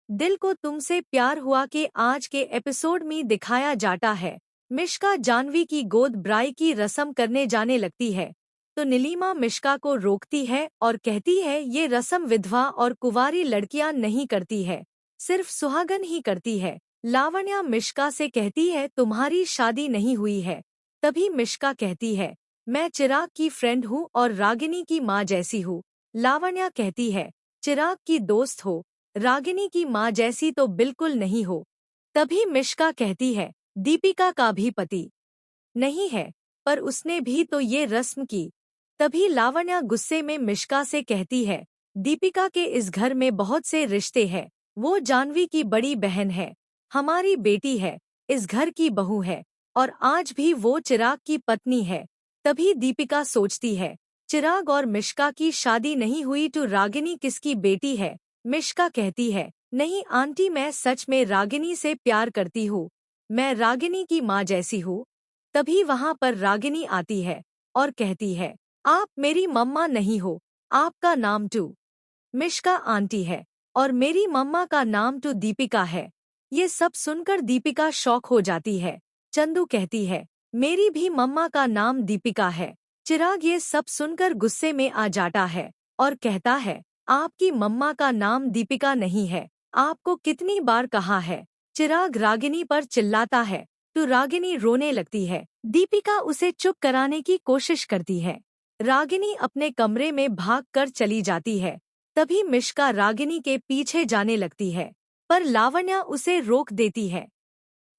दिल को तुमसे प्यार हुआ कि आज के एपिसोड में दिखाया जाता है। मिश्का जानवी की गोद ब्राई की रस्म करने जाने लगती है तो नीलिमा मिश्का को रोकती है और कहती है ये रस्म विधवा और कुंवारी लड़कियां नहीं करती है, सिर्फ सुहागन ही करती है। लावण्या मिश्का से कहती है तुम्हारी शादी नहीं हुई है। तभी मिश्का कहती है मैं चिराग की फ्रेंड हूँ और रागिनी की माँ जैसी हूँ। लावण्या कहती है चिराग की दोस्त हो, रागिनी की माँ जैसी तो बिल्कुल नहीं हो। तभी मिश्का कहती है दीपिका का भी पति नहीं है, पर उसने भी तो ये रस्म की। तभी लावण्या गुस्से में मिश्का से कहती है दीपिका के इस घर में बहुत से रिश्ते हैं, वो जानवी की बड़ी बहन है, हमारी बेटी है, इस घर की बहू है और आज भी वो चिराग की पत्नी है। तभी दीपिका सोचती है चिराग और मिश्का की शादी नहीं हुई तो रागिनी किसकी बेटी है। मिश्का कहती है नहीं आंटी, मैं सच में रागिनी से प्यार करती हूँ, मैं रागिनी की माँ जैसी हूँ। तभी वहाँ पर रागिनी आती है और कहती है आप मेरी मम्मा नहीं हो, आपका नाम टू मिश्का आंटी है और मेरी मम्मा का नाम टू दीपिका है। ये सब सुनकर दीपिका शॉक हो जाती है। चंदू कहती है मेरी भी मम्मा का नाम दीपिका है। चिराग ये सब सुनकर गुस्से में आ जाता है और कहता है आपकी मम्मा का नाम दीपिका नहीं है, आपको कितनी बार कहा है। चिराग रागिनी पर चिल्लाता है तो रागिनी रोने लगती है। दीपिका उसे चुप कराने की कोशिश करती है। रागिनी अपने कमरे में भागकर चली जाती है। तभी मिश्का रागिनी के पीछे जाने लगती है, पर लावण्या उसे रोक देती है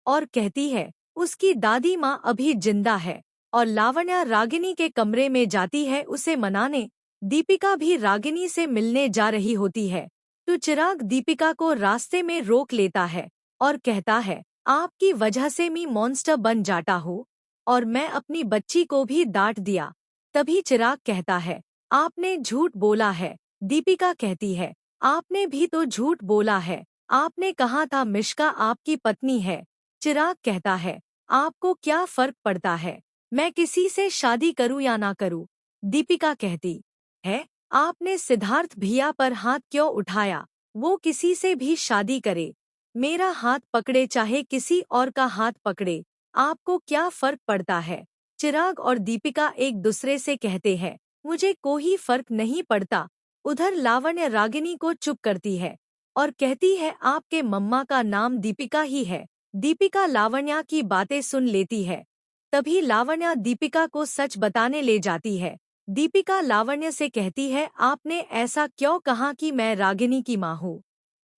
और कहती है उसकी दादी माँ अभी जिंदा है। और लावण्या रागिनी के कमरे में जाती है उसे मनाने। दीपिका भी रागिनी से मिलने जा रही होती है तो चिराग दीपिका को रास्ते में रोक लेता है और कहता है आपकी वजह से मैं मॉन्स्टर बन जाता हूँ और मैं अपनी बच्ची को भी डांट दिया। तभी चिराग कहता है आपने झूठ बोला है। दीपिका कहती है आपने भी तो झूठ बोला है, आपने कहा था मिश्का आपकी पत्नी है। चिराग कहता है आपको क्या फर्क पड़ता है, मैं किसी से शादी करूं या ना करूं। दीपिका कहती है आपने सिद्धार्थ भैया पर हाथ क्यों उठाया, वो किसी से भी शादी करे, मेरा हाथ पकड़े चाहे किसी और का हाथ पकड़े, आपको क्या फर्क पड़ता है। चिराग और दीपिका एक दूसरे से कहते हैं मुझे कोई फर्क नहीं पड़ता। उधर लावण्य रागिनी को चुप करती है और कहती है आपके मम्मा का नाम दीपिका ही है। दीपिका लावण्या की बातें सुन लेती है। तभी लावण्या दीपिका को सच बताने ले जाती है। दीपिका लावण्य से कहती है आपने ऐसा क्यों कहा कि मैं रागिनी की माँ हूँ।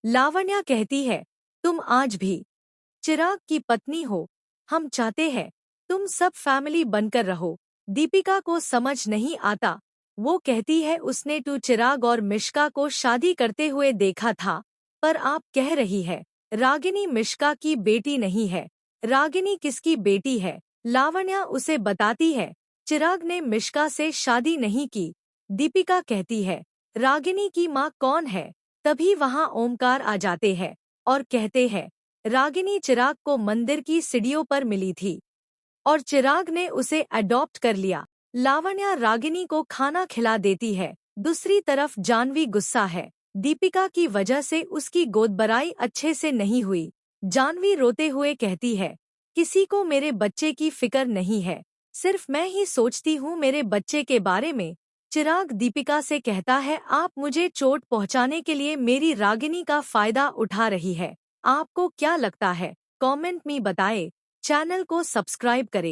लावण्या कहती है तुम आज भी चिराग की पत्नी हो, हम चाहते हैं तुम सब फैमिली बनकर रहो। दीपिका को समझ नहीं आता, वो कहती है उसने तो चिराग और मिश्का को शादी करते हुए देखा था, पर आप कह रही है रागिनी मिश्का की बेटी नहीं है, रागिनी किसकी बेटी है। लावण्या उसे बताती है चिराग ने मिश्का से शादी नहीं की। दीपिका कहती है रागिनी की माँ कौन है। तभी वहाँ ओमकार आ जाते हैं और कहते हैं रागिनी चिराग को मंदिर की सीढ़ियों पर मिली थी और चिराग ने उसे अडॉप्ट कर लिया। लावण्या रागिनी को खाना खिला देती है। दूसरी तरफ जानवी गुस्सा है, दीपिका की वजह से उसकी गोदभराई अच्छे से नहीं हुई। जानवी रोते हुए कहती है किसी को मेरे बच्चे की फिक्र नहीं है, सिर्फ मैं ही सोचती हूँ मेरे बच्चे के बारे में। चिराग दीपिका से कहता है आप मुझे चोट पहुँचाने के लिए मेरी रागिनी का फायदा उठा रही है। आपको क्या लगता है, कमेंट में बताएं। चैनल को सब्सक्राइब करें।